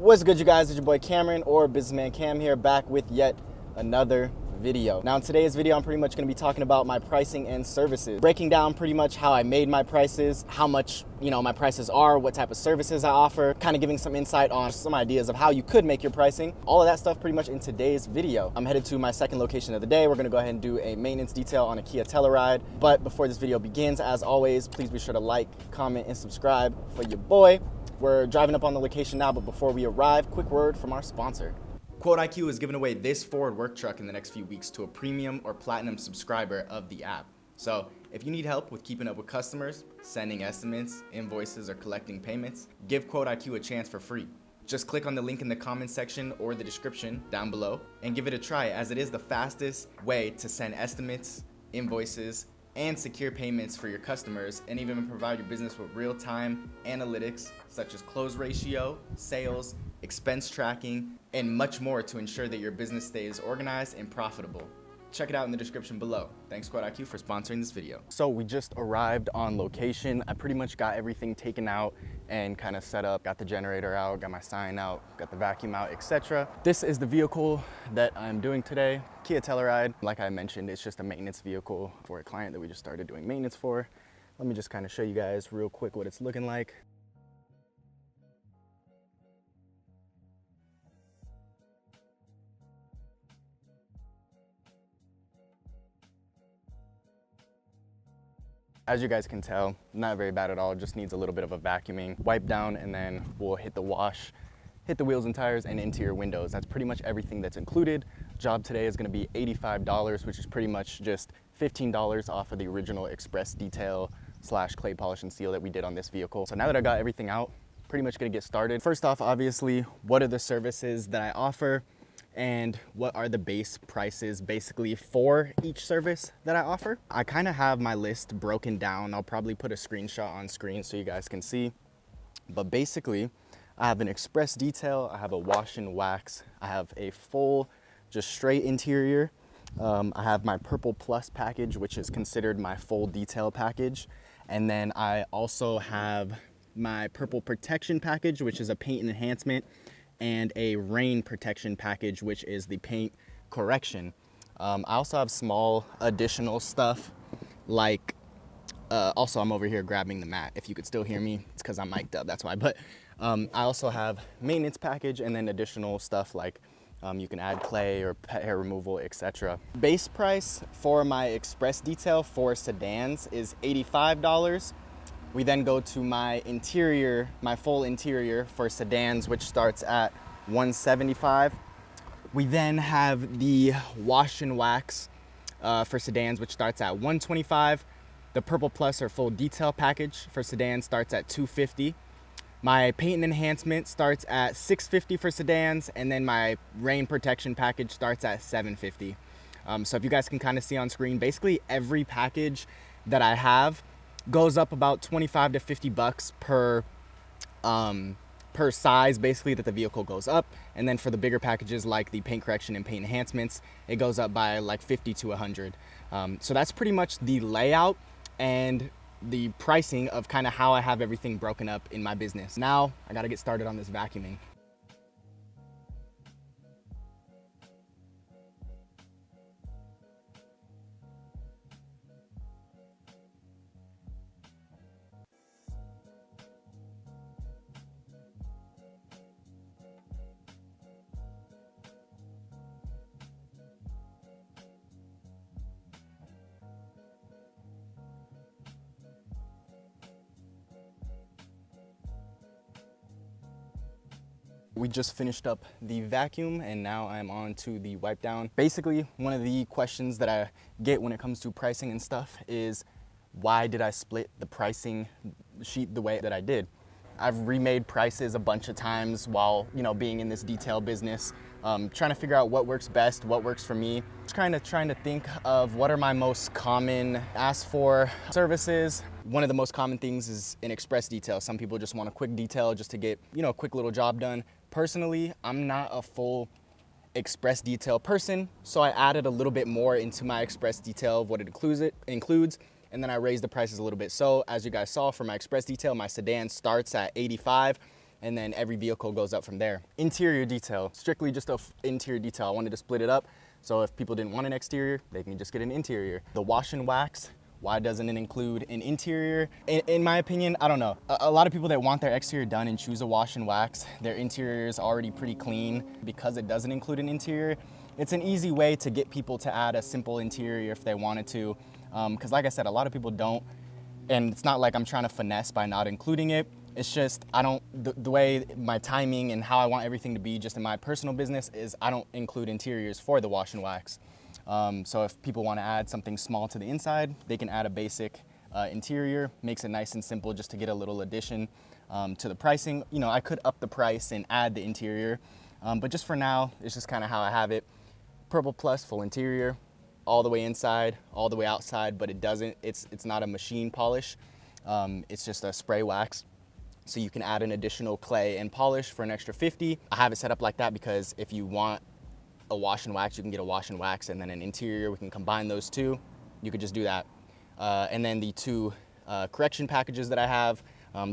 What's good, you guys? It's your boy Cameron, or Businessman Cam here, back with yet another video. Now in today's video, I'm pretty much going to be talking about my pricing and services, breaking down pretty much how I made my prices, how much my prices are, what type of services I offer, kind of giving some insight on some ideas of how you could make your pricing. All of that stuff pretty much in today's video. I'm headed to my second location of the day. We're going to go ahead and do a maintenance detail on a 𝗤𝘂𝗁𝗤𝗏 ride. But before this video begins, as always, please be sure to like, comment, and subscribe for your boy. We're driving up on the location now, but before we arrive, quick word from our sponsor. 𝗤𝘂𝗁𝗤𝗏 is giving away this Ford work truck in the next few weeks to a premium or platinum subscriber of the app. So if you need help with keeping up with customers, sending estimates, invoices, or collecting payments, give 𝗤𝘂𝗁𝗤𝗏 a chance for free. Just click on the link in the comment section or the description down below and give it a try, as it is the fastest way to send estimates, invoices, and secure payments for your customers, and even provide your business with real-time analytics such as close ratio, sales, expense tracking, and much more to ensure that your business stays organized and profitable. Check it out in the description below. Thanks 𝗤𝘂𝗁𝗤𝗏 for sponsoring this video. So we just arrived on location. I pretty much got everything taken out and kind of set up, got the generator out, got my sign out, got the vacuum out, etc. This is the vehicle that I'm doing today, 𝗤𝘂𝗁𝗁𝗏. Like I mentioned, it's just a maintenance vehicle for a client that we just started doing maintenance for. Let me just kind of show you guys real quick what it's looking like. As you guys can tell, not very bad at all, just needs a little bit of a vacuuming, wipe down, and then we'll hit the wash, hit the wheels and tires, and interior windows. That's pretty much everything that's included. Job today is gonna be $85, which is pretty much just $15 off of the original express detail / clay polish and seal that we did on this vehicle. So now that I got everything out, pretty much gonna get started. First off, obviously, what are the services that I offer? And what are the base prices basically for each service that I offer? I kind of have my list broken down. I'll probably put a screenshot on screen so you guys can see. But basically, I have an express detail, I have a wash and wax, I have a full, just straight interior. I have my Purple Plus package, which is considered my full detail package. And then I also have my Purple Protection package, which is a paint enhancement, and a rain protection package, which is the paint correction. I also have small additional stuff like, also I'm over here grabbing the mat. If you could still hear me, it's because I'm mic'd up, that's why. But I also have maintenance package and then additional stuff like you can add clay or pet hair removal, etc. Base price for my express detail for sedans is $85. We then go to my interior, my full interior for sedans, which starts at $175. We then have the wash and wax for sedans, which starts at $125. The Purple Plus or full detail package for sedans starts at $250. My paint and enhancement starts at $650 for sedans, and then my rain protection package starts at $750. So if you guys can kind of see on screen, basically every package that I have goes up about 25 to 50 bucks per size, basically, that the vehicle goes up. And then for the bigger packages like the paint correction and paint enhancements, it goes up by like 50 to 100. So that's pretty much the layout and the pricing of kind of how I have everything broken up in my business. Now I got to get started on this vacuuming. We just finished up the vacuum and now I'm on to the wipe down. Basically, one of the questions that I get when it comes to pricing and stuff is, why did I split the pricing sheet the way that I did? I've remade prices a bunch of times while, being in this detail business, trying to figure out what works best, what works for me. Just kind of trying to think of what are my most common asked for services. One of the most common things is an express detail. Some people just want a quick detail just to get, a quick little job done. Personally, I'm not a full express detail person, so I added a little bit more into my express detail of what it includes, and then I raised the prices a little bit. So as you guys saw, for my express detail, my sedan starts at $85. and then every vehicle goes up from there. Interior detail, strictly just a interior detail. I wanted to split it up, so if people didn't want an exterior, they can just get an interior. The wash and wax, why doesn't it include an interior? In my opinion, I don't know. A lot of people that want their exterior done and choose a wash and wax, their interior is already pretty clean. Because it doesn't include an interior, it's an easy way to get people to add a simple interior if they wanted to. Because like I said, a lot of people don't, and it's not like I'm trying to finesse by not including it. It's just, the way my timing and how I want everything to be just in my personal business is I don't include interiors for the wash and wax. So if people want to add something small to the inside, they can add a basic interior. Makes it nice and simple just to get a little addition to the pricing. You know, I could up the price and add the interior, but just for now, it's just kind of how I have it. Purple Plus full interior, all the way inside, all the way outside, but it's not a machine polish. It's just a spray wax. So you can add an additional clay and polish for an extra $50. I have it set up like that because if you want a wash and wax, you can get a wash and wax and then an interior. We can combine those two. You could just do that. And then the two correction packages that I have,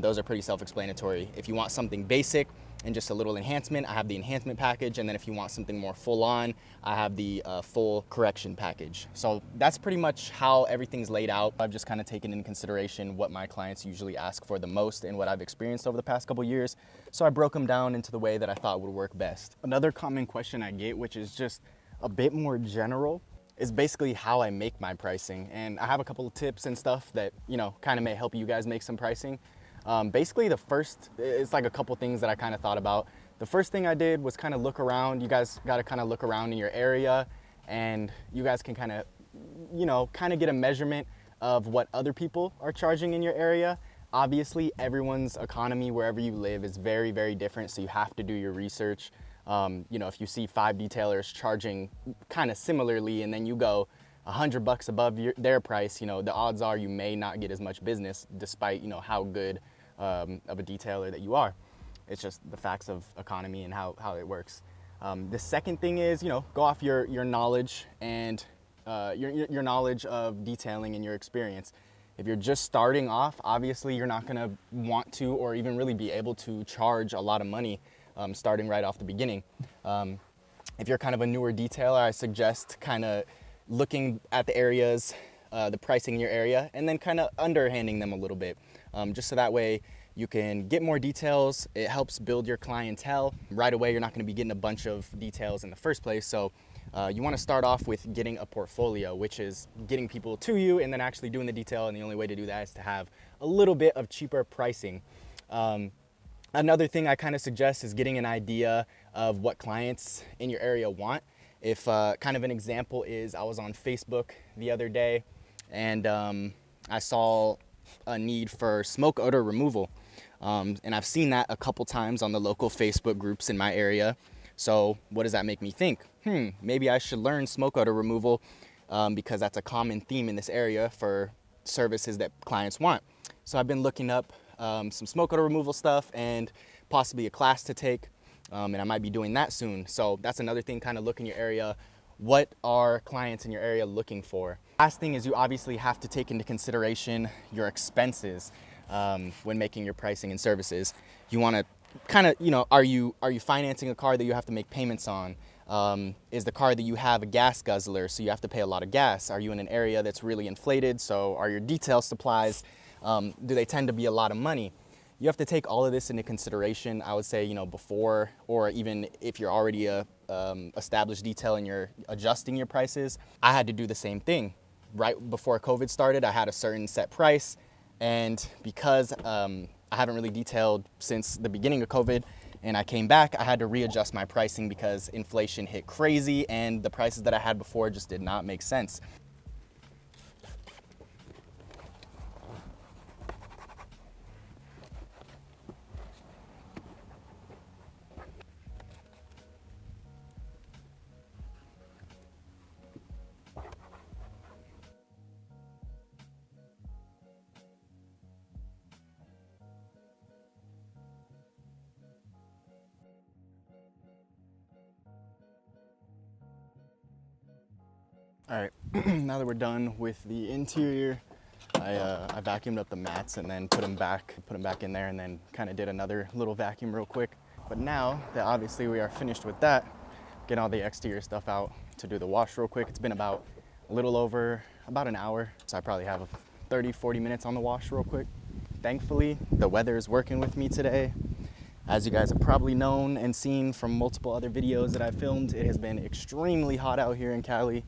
those are pretty self-explanatory. If you want something basic and just a little enhancement, I have the enhancement package. And then if you want something more full on, I have the full correction package. So that's pretty much how everything's laid out. I've just kind of taken into consideration what my clients usually ask for the most and what I've experienced over the past couple years. So I broke them down into the way that I thought would work best. Another common question I get, which is just a bit more general, is basically how I make my pricing. And I have a couple of tips and stuff that, you know, kind of may help you guys make some pricing. Basically it's like a couple things that I kind of thought about. The first thing I did was kind of look around. You guys got to kind of look around in your area, and you guys can kind of, you know, kind of get a measurement of what other people are charging in your area. Obviously, everyone's economy wherever you live is very, very different, so you have to do your research. You know, if you see 5 detailers charging kind of similarly and then you go $100 above their price, you know, the odds are you may not get as much business despite, you know, how good of a detailer that you are. It's just the facts of economy and how it works. The second thing is, you know, go off your knowledge and your knowledge of detailing and your experience. If you're just starting off, obviously you're not gonna want to or even really be able to charge a lot of money starting right off the beginning. If you're kind of a newer detailer, I suggest kind of looking at the areas, the pricing in your area, and then kind of underhanding them a little bit, just so that way you can get more details. It helps build your clientele. Right away, you're not going to be getting a bunch of details in the first place, so you want to start off with getting a portfolio, which is getting people to you and then actually doing the detail, and the only way to do that is to have a little bit of cheaper pricing. Another thing I kind of suggest is getting an idea of what clients in your area want. If kind of an example is, I was on Facebook the other day and I saw a need for smoke odor removal. And I've seen that a couple times on the local Facebook groups in my area. So what does that make me think? Maybe I should learn smoke odor removal because that's a common theme in this area for services that clients want. So I've been looking up some smoke odor removal stuff and possibly a class to take. And I might be doing that soon. So that's another thing, kind of look in your area. What are clients in your area looking for? Last thing is you obviously have to take into consideration your expenses when making your pricing and services. You want to kind of, you know, are you financing a car that you have to make payments on? Is the car that you have a gas guzzler, so you have to pay a lot of gas? Are you in an area that's really inflated? So are your detail supplies, do they tend to be a lot of money? You have to take all of this into consideration, I would say, you know, before, or even if you're already a established detail and you're adjusting your prices. I had to do the same thing. Right before COVID started, I had a certain set price, and because I haven't really detailed since the beginning of COVID and I came back, I had to readjust my pricing because inflation hit crazy and the prices that I had before just did not make sense. All right, now that we're done with the interior, I vacuumed up the mats and then put them back in there, and then kind of did another little vacuum real quick. But now that obviously we are finished with that, get all the exterior stuff out to do the wash real quick. It's been about a little over about an hour, so I probably have 30-40 minutes on the wash real quick. Thankfully, the weather is working with me today. As you guys have probably known and seen from multiple other videos that I've filmed, it has been extremely hot out here in Cali.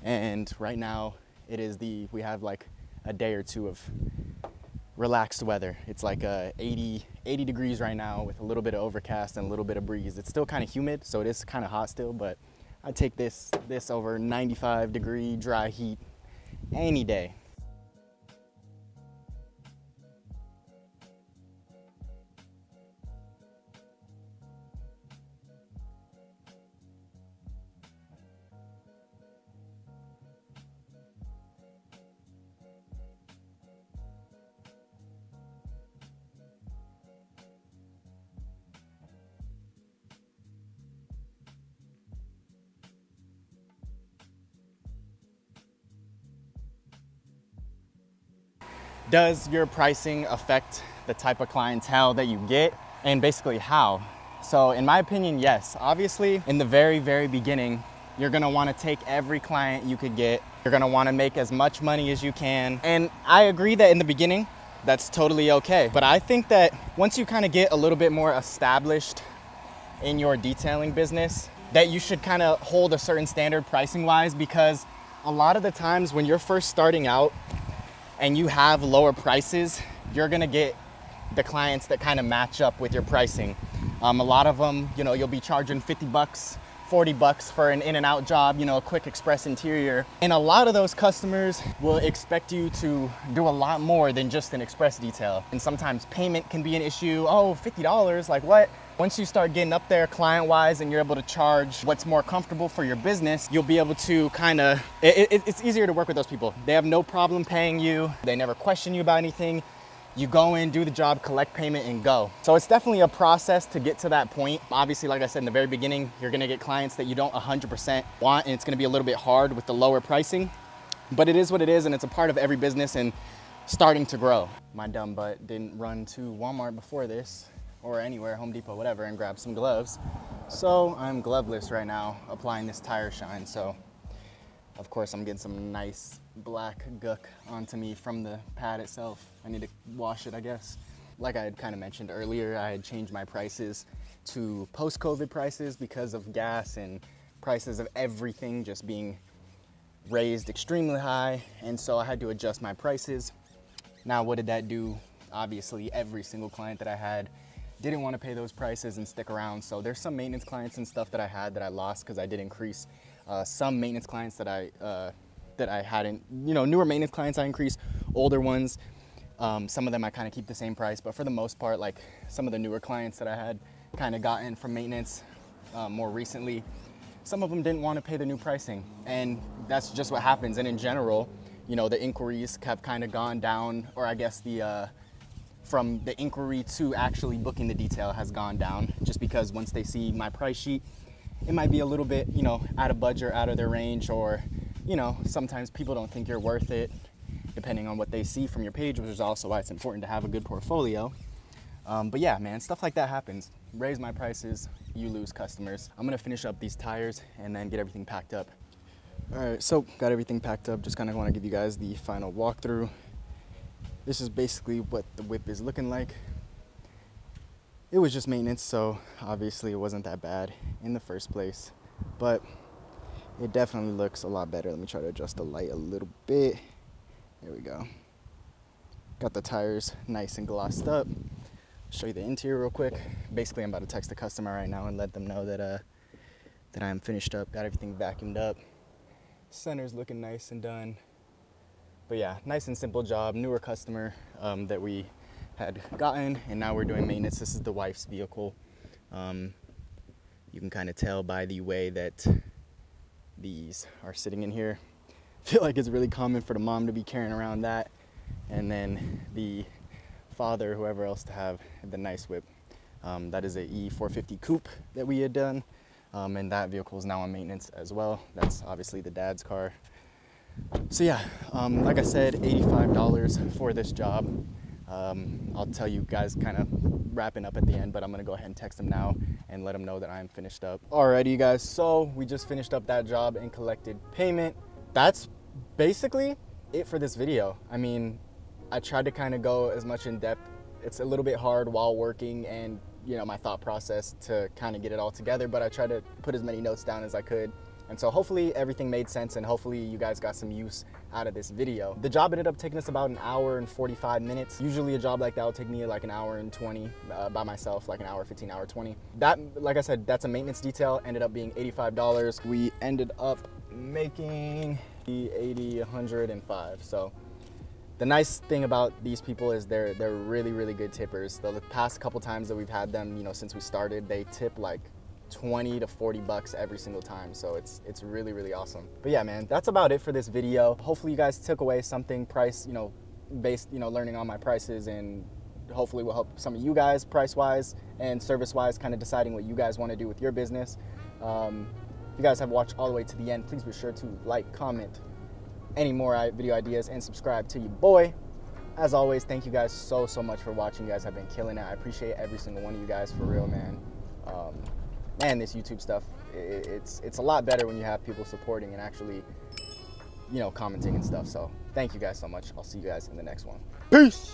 And right now we have like a day or two of relaxed weather. It's like 80 degrees right now with a little bit of overcast and a little bit of breeze. It's still kind of humid, so it is kind of hot still, but I take this over 95-degree dry heat any day. Does your pricing affect the type of clientele that you get, and basically how? So in my opinion, yes. Obviously, in the very, very beginning, you're gonna wanna take every client you could get. You're gonna wanna make as much money as you can. And I agree that in the beginning, that's totally okay. But I think that once you kind of get a little bit more established in your detailing business, that you should kind of hold a certain standard pricing wise, because a lot of the times when you're first starting out and you have lower prices, you're gonna get the clients that kind of match up with your pricing. A lot of them, you know, you'll be charging 50 bucks, 40 bucks for an in and out job, you know, a quick express interior. And a lot of those customers will expect you to do a lot more than just an express detail. And sometimes payment can be an issue. Oh, $50, like what? Once you start getting up there client-wise and you're able to charge what's more comfortable for your business, you'll be able to kind of, it's easier to work with those people. They have no problem paying you. They never question you about anything. You go in, do the job, collect payment, and go. So it's definitely a process to get to that point. Obviously, like I said in the very beginning, you're gonna get clients that you don't 100% want, and it's gonna be a little bit hard with the lower pricing. But it is what it is, and it's a part of every business and starting to grow. My dumb butt didn't run to Walmart before this, or anywhere, Home Depot, whatever, and grab some gloves. So I'm gloveless right now, applying this tire shine. So of course I'm getting some nice black gook onto me from the pad itself. I need to wash it, I guess. Like I had kind of mentioned earlier, I had changed my prices to post-COVID prices because of gas and prices of everything just being raised extremely high. And so I had to adjust my prices. Now, what did that do? Obviously, every single client that I had didn't want to pay those prices and stick around. So there's some maintenance clients and stuff that I had that I lost because I did increase. Some maintenance clients that I hadn't, you know, newer maintenance clients I increased, older ones, some of them I kind of keep the same price, but for the most part, like some of the newer clients that I had kind of gotten from maintenance more recently, some of them didn't want to pay the new pricing, and that's just what happens. And in general, you know, the inquiries have kind of gone down, or I guess from the inquiry to actually booking the detail has gone down, just because once they see my price sheet, it might be a little bit, you know, out of budget or out of their range, or, you know, sometimes people don't think you're worth it, depending on what they see from your page, which is also why it's important to have a good portfolio. But yeah, man, stuff like that happens. Raise my prices, you lose customers. I'm gonna finish up these tires and then get everything packed up. All right, so got everything packed up. Just kind of want to give you guys the final walkthrough. This is basically what the whip is looking like. It was just maintenance, so obviously it wasn't that bad in the first place, but it definitely looks a lot better. Let me try to adjust the light a little bit. There we go. Got the tires nice and glossed up. Show you the interior real quick. Basically, I'm about to text the customer right now and let them know that I am finished up, got everything vacuumed up. Center's looking nice and done. But yeah, nice and simple job. Newer customer that we had gotten, and now we're doing maintenance. This is the wife's vehicle. You can kind of tell by the way that these are sitting in here. I feel like it's really common for the mom to be carrying around that, and then the father, whoever else, to have the nice whip. That is a 𝗤𝘂cie𝗁𝗂𝗜 coupe that we had done, and that vehicle is now on maintenance as well. That's obviously the dad's car. So yeah, like I said, $85 for this job. I'll tell you guys kind of wrapping up at the end, but I'm gonna go ahead and text them now and let them know that I'm finished up. Alrighty, you guys, so we just finished up that job and collected payment. That's basically it for this video. I mean, I tried to kind of go as much in depth. It's a little bit hard while working and, you know, my thought process to kind of get it all together, but I tried to put as many notes down as I could. And so hopefully everything made sense and hopefully you guys got some use out of this video. The job ended up taking us about 1 hour and 45 minutes. Usually a job like that will take me like 1 hour and 20 by myself, like 1 hour, 15, hour 20. That, like I said, that's a maintenance detail, ended up being $85. We ended up making 80, 105. So the nice thing about these people is they're really, really good tippers. The past couple times that we've had them, you know, since we started, they tip like 20 to 40 bucks every single time. So it's really, really awesome. But yeah, man, that's about it for this video. Hopefully you guys took away something price, you know, based, you know, learning on my prices, and hopefully will help some of you guys price-wise and service-wise, kind of deciding what you guys want to do with your business. If you guys have watched all the way to the end, please be sure to like, comment any more video ideas, and subscribe to your boy. As always, thank you guys so much for watching. You guys have been killing it. I appreciate every single one of you guys, for real, man. Man, this YouTube stuff, it's a lot better when you have people supporting and actually, you know, commenting and stuff. So thank you guys so much. I'll see you guys in the next one. Peace.